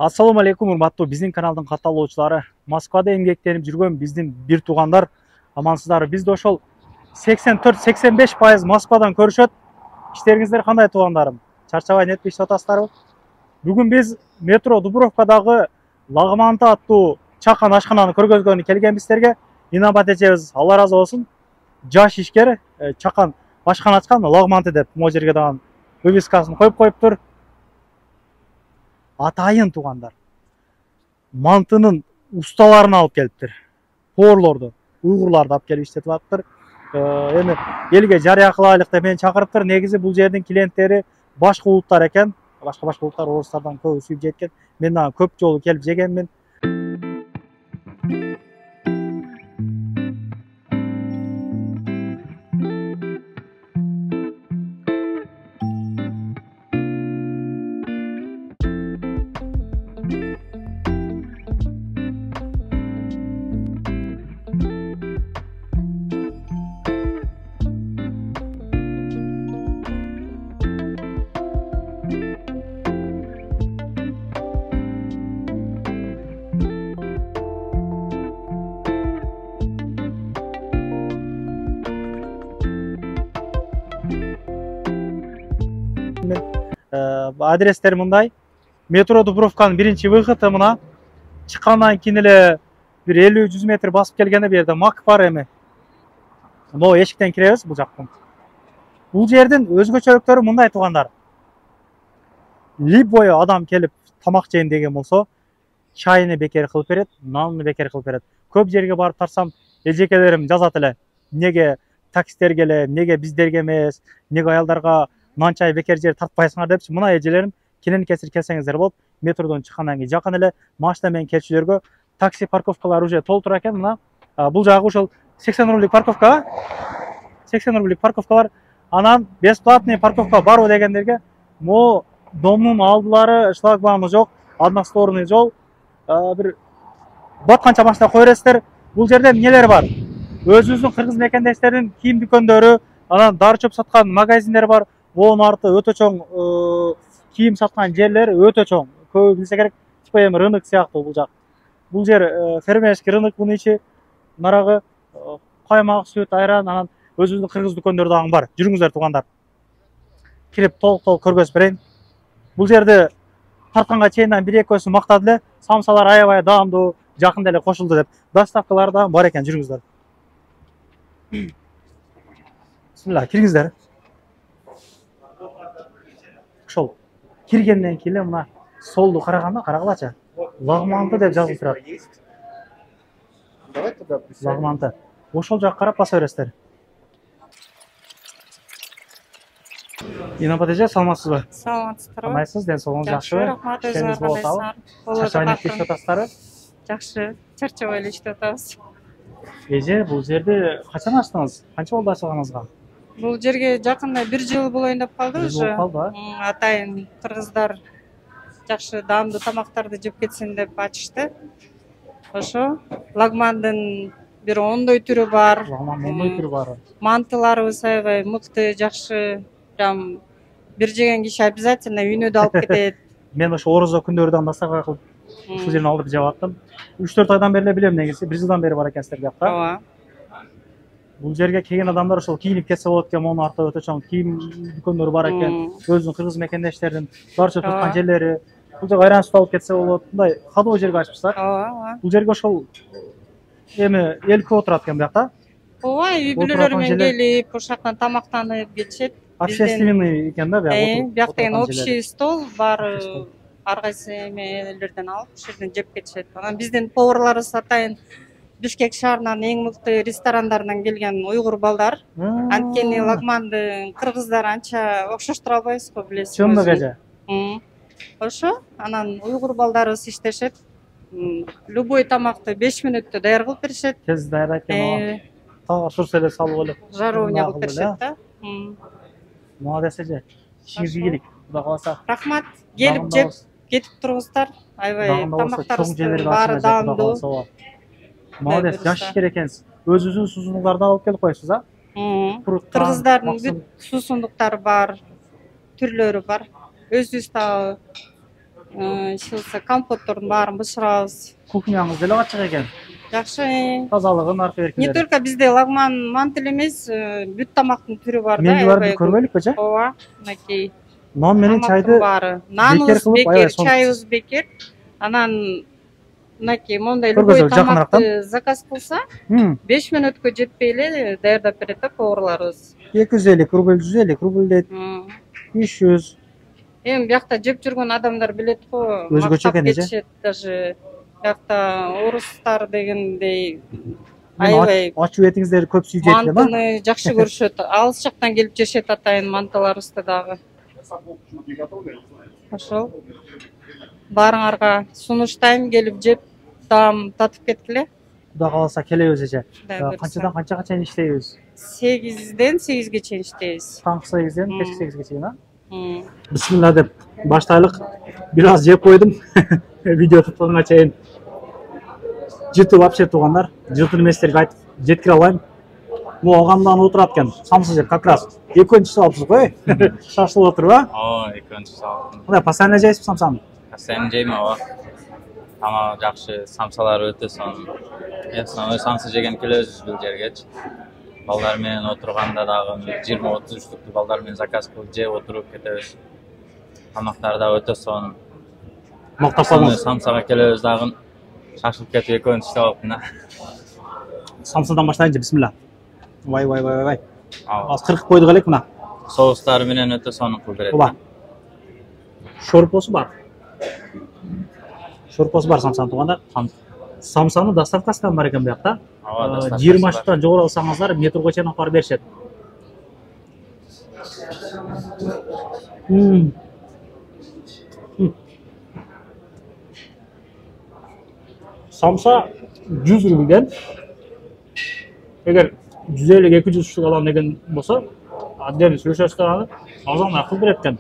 Ассаламу алейкум, урматтуу биздин каналдын катталуучулары. Москвада эмгектенип жүргөн биздин бир туугандар амансыздар. Бизди ошол 84-85% Москвадан көрүшөт. Иштериңиздер кандай туугандарым? Чарчабай нетпей иштеп атасыздарбы? Бүгүн биз метро Дубровкадагы Лагманты аттуу чакан ашкананы көргөзгөнү келгенбизлерге инабат эжебиз, Алла ыраазы болсун, жаш ишкер чакан ашкана ачкан Лагманты деп могу жерге дагы вывескасын коюп коюптур. Атайын туугандар. Мантынын усталарын алып келиптир. Поварлорду, уйгурларды алып келип иштетип атыптыр. Эми элге жарыя кылайлык деп мени чакырыптыр. Негизи бул жердин клиенттери башка улуттар экен. Башка улуттар, орустардан көбү сүйүп жеткен. Мен дагы көп жолу келип жегенмин. Адрестер мындай. Метро Дубровканын биринчи выходу мына. Чыккандан кийин эле бир 50-100 метр басып келгенде бу жерде мак бар эми. Могу эшиктен киребиз бул жактан. Бул жердин өзгөчөлүктөрү мындай туугандар. Любой адам келип тамак жейм деген болсо, чайыны бекер кылып берет, нанын бекер кылып берет. Көп жерге барып тарсам, эжекелерим жазат эле. Неге таксистерге эле, неге биздерге эмес, неге аялдарга нан чай бекер жер тартпайсыңар депчи. Мына эжелерим кенен кесир келсеңиздер болот. Метродон чыккандан кийин жакын эле машина менен келчүлөргө такси парковкалары уже толтура экен. Мына бул жагы ошол 80 рублик парковка. 80 рублик парковкалар. Анан бесплатный парковка барбы дегендерге, могу домдун алдылары шлагбаумы жок, односторонний жол. Бир батканча машина кое бересиздер. Бул жерде эмнелер бар? Өзүбүздүн кыргыз мекендештердин кийим дүкөндөрү, анан дары чөп саткан магазиндер бар. Буун арты өтө чоң, кийим саткан жерлер өтө чоң. Көбү билсе керек, типа эми рынок сыяктуу бул жак. Бул жер фермерский рынок, мунун ичи нарагы каймак, сүт, айран, анан өзүбүздүн кыргыз дүкөндөрү дагы бар. Жүрүңүздөр туугандар. Кирип толук көргөзүп берейин. Бул жерди тартканга чейин бир экөөсү мактады эле. Самсалар аябай даамдуу, жакында эле кошулду деп. Доставкалар да бар экен, жүрүңүздөр. Бисмилла, кириңиздер. Ошол киргенден кийин эле мына солду караганда, карагылачы. Лагманты деп жазылып турат. Давай туда. Лагманты. Ошол жакка карап баса бересиздер. Инабат эже, саламатсызбы? Саламатсыздарбы? Кандайсыз? Ден соолугуңуз жакшыбы? Рахмат, өзүңөр кандайсыздар? Чарчабай иштеп атасыздарбы? Жакшы, чарчабай эле иштеп атабыз. Эже, бул жерди качан ачтыңыз? Канча болду ачылганыңызга? Бул жерге жакында 1 жыл болоюн деп калды уже. Атайын кыргыздар жакшы даамдуу тамактарды жеп кетсин деп ачышты. Ошо Лагмандын бир 10 түрү бар. Лагмандын 10 түрү бар. Мантыларыбыз аябай мыкты, жакшы. Прям бир жеген киши обязательно үйүнө да алып кетет. Мен ошо орозо күндөрдөн доставка кылып ушул жерден алып жеп аттым. 3-4 айдан бери эле билем, негизи 1 жылдан бери бар экенсиздер жакта. Ооба. Бул жерге келген адамдар ошол кийинип кетсе болот экен, монун арты өтө чоң кийим дүкөндөрү бар экен. Өзүнүн кыргыз мекендештердин дарча туткан жерлери. Бул жерге айран сүт алып кетсе болот. Мындай кадоо жерге ачыпсыздар. Ооба. Бул жерге ошол эми эл көп отурат экен буякта. Ооба, үй бүлөлөр менен келип, ошол жактан тамактанып кетишет. Общественный экен да, буякта деген общий стол бар. Ар кайсы эмелерден алып, ошол жерден жеп кетишет. Анан биздин поварларыбыз атайын Бишкек шаарынын эң мыкты ресторандарынан келген уйгур балдар. Анткени Лагмандын кыргыздары анча окшоштура албайбыз го, билесиз. Чындык эже. Ошо, анан уйгур балдарыбыз иштешет. Любой тамакты 5 мүнөттө даяр кылып беришет. Тез даярдайт экен. Тага сурс эле салып эле. Жаровня кылып беришет да. Молодец эже. Ишиңизге ийгилик. Кудай кааласа. Рахмат. Келип жеп кетип тургуздар. Аябай тамактарыбыз баары даамдуу. Молодец, жаш ишкер экенсиз. Өзүңүздүн суусундуктарды алып келип коесуз, а? Кыргыздардын бүт суусундуктары бар, түрлөрү бар. Өзүбүз дагы ишилсе компоттордун баарын бышырабыз. Кухняңыз деле ачык экен. Жакшы. Тазалыгын аркы Не эркелери. только бизде лагман мантил эмес, бүт тамактын түрү бар да. Менде бар бир көрбөйлүкпү, Ооба, мынакей. Нан менен чайды Наныбыз кылып, аябай бекер, сонун. чайыбыз бекер. Анан мынакей мондай Көргөзөлү, любой жакыныраак да? тамакты заказ кылса, 5 мүнөткө жетпей эле даярдап берет да поварларыбыз. 250 рубль, 150 рубль дейт. 300. Эми биякта жеп жүргөн адамдар билет го, Өзгөчө мактап экен, эже? кетишет даже. Биякта орустар дегендей Мен аябай ачуу этиңиздер көп сүйүп жейт да? мантыны жакшы көрүшөт. Алыс жактан келип жешет атайын мантыларыбызды дагы. Ошол. Баарыңарга сунуштайм, келип жеп, таам татып кеткиле. Кудай кааласа келебиз эже. Кудай буйрса. Канчадан канчага чейин иштейбиз? 8-ден 8-ге чейин иштейбиз. Таңкы 8-ден кечки 8-ге чейин, а? Бисмилла. Бисмилла деп баштайлык. Бир аз жеп койдум. Видео тутканга чейин. Жыты вообще туугандар, жытын эместерге айтып жеткире албайм. Бул алгандан отурат экен. Самсы жеп как раз. Экөөнчү салыпсыз го, шашылып отуруп, а? Ооба, экөөнчү салдым. Кандай постоянно жейсизби самсаны? Постоянно жейм, ооба. Тамак жакшы, самсалар өтө сонун. Ой самсы жеген келебиз бул жергечи. Балдар менен отурганда дагы 20-30 балдар менен заказ кылып жеп отуруп кетебиз. Тамактар да өтө сонун. Мактап салыңыз. Самсага келебиз дагы шашылып кетип экөөнчү иштеп алыптын. Самсадан баштайынчы, бисмилла. Вай. Az 40 koyduk elek buna. Соустар менен өтө сонун кылып берет. Ola. Şorposu var. Şorposu var samsanın tuğanda. Samsanın dastavkasından var eken bu yakta. 20 aşıktan жоғары алсаңыздар метрға чейин апарып беришет. Самса 100 рубльден. Егер 150-200 штук алам деген болса, отдельно сүйлөшөсүздөр аны азан кылып берет экен.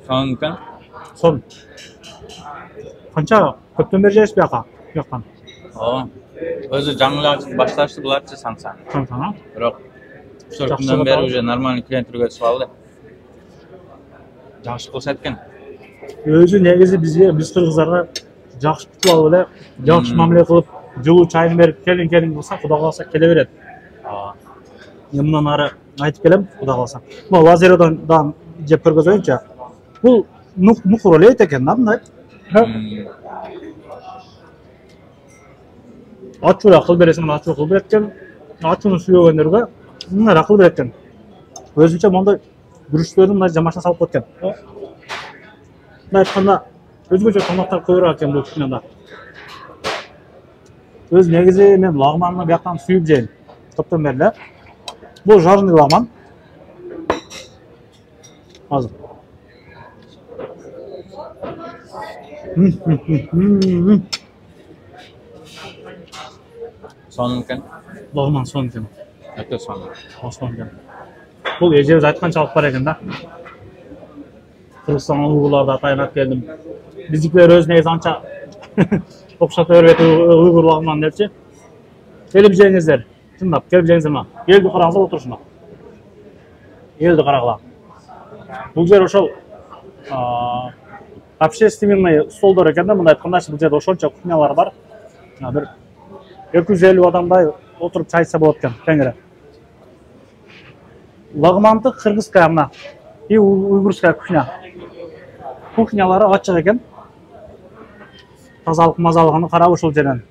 Сонун экен. Сон. Канча көптөн бери жейсиз буяка? Жактан. Ооба. Өзү жаңы башташты буларчы самса. Самсана. Бирок 4 күндөн бери уже нормальный клиенттер өтүп алды. Жакшы кылышат экен. Өзү негизи биз кыргыздарга жакшы күтүп алып эле, жакшы мамиле кылып, жылуу чайын берип, келин кылса, Кудай кааласа келе берет. Ооба. Мен мындан ары айтып келем, Кудай кааласа. Бул лазеродан жеп көргөзөйүнчү. Бул нухур эле экен да мындай. Ачуу акыл бересиң, ачуу кылып берет экен. Ачууну сүйгөндөргө мындай акыл берет экен. Өзүнчө мондай бүрүштөрдүн мына жамашына салып койт экен. Мына айтканда өзгөчө тамактар көбүрөөк экен бул күйнөдө. Өз негизи мен лагманды бияктан сүйүп жейм. Топтон бери эле. Бул жарный лагман. Азыр. Сонун экен. Лагман сонун экен. Өтө сонун. Сонун экен. Бул эжебиз айтканча алып бар экен да. Кыргызстан уйгурларды атайын алып келдим. Биздикилер өз негизи анча окшото бербейт уйгур лагман депчи. Келип жеңиздер. Чындап келип жеңиздер ма? Элди караңыздар отурушуна. Элди карагыла. Бул жер ошол общественный столдор экен да, мындай айтканда бул жерде ошончо кухнялар бар. Бир 250 адамдай отуруп чай içse болот экен, теңири. Лагманды кыргызская мына и уйгурская кухня. Кухнялары ачык экен. Тазалык, мазалыгын карап ушул жерден.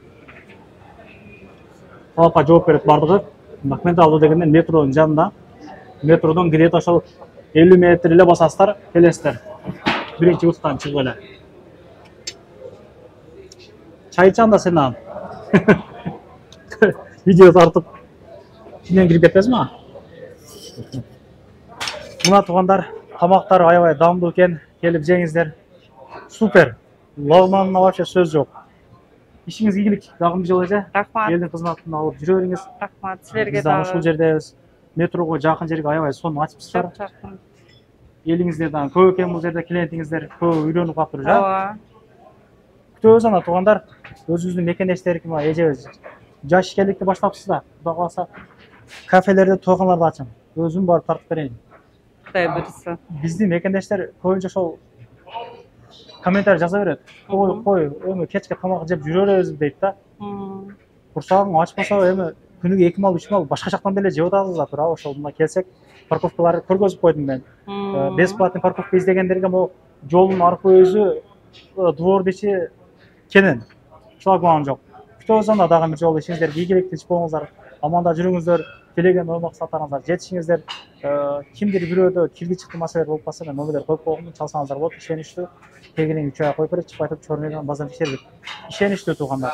Талапка жооп берет бардыгы. Документалдуу дегенде метронун жанында. Метродон где-то ошол 50 метр эле басасыздар, келесиздер. Биринчи уттан чыгып эле. Чай ичем да сен анан. Видео тартып кийинен кирип кетесизби? Мына туугандар, тамактар аябай даамдуу экен, келип жеңиздер. Супер. Лагманына вообще сөз жок. Ишиңиз ийгилик, дагы бир жолу эже. Рахмат. Элдин кызматында алып жүрө бериңиз. Рахмат силерге Биз дагы ушул жердебиз. Метрого жакын жерге аябай сонун ачыпсыздар. Жакын. Элиңиздер дагы көп экен бул жерде клиентиңиздер көп үйрөнүп калыптыр, Ооба. Күтөбүз ана туугандар. Өзүбүздүн мекендештердики мына эжебиз жаш ишкерликти баштапсыздар. Кудай кааласа кафелерде, тойханаларда ачам. Өзүм барып тартып берейин. Кудай буйрса. Биздин мекендештер көбүнчө ошол комментарий жаза берет. Кой, эми кечке тамак жеп жүрө беребиз дейт да. Курсагың ачпаса эми күнүгө 2 мал 3 мал башка жактан деле жеп атасыз да, туурабы? Ошол мына келсек, парковкаларды көргөзүп койдум мен. Бесплатный парковка издегендерге могу жолдун аркы өзү двордун ичи кенен. Шлагбаум жок. Күтөбүз анда дагы бир жолу ишиңиздерге ийгиликтүү иш болуңуздар. Аманда жүрүңүздөр. Телеген ой максаттарыңыздар жетишиңиздер. Кимдир бирөөдө кирди чыкты маселелер болуп калса, мен номерлер коюп койгом, чалсаңыздар болот. Ишеничтүү. Тегириң 3 ай коюп берет, чыпайтып чорнойдон баздан текшербейт. Ишеничтүү туугандар.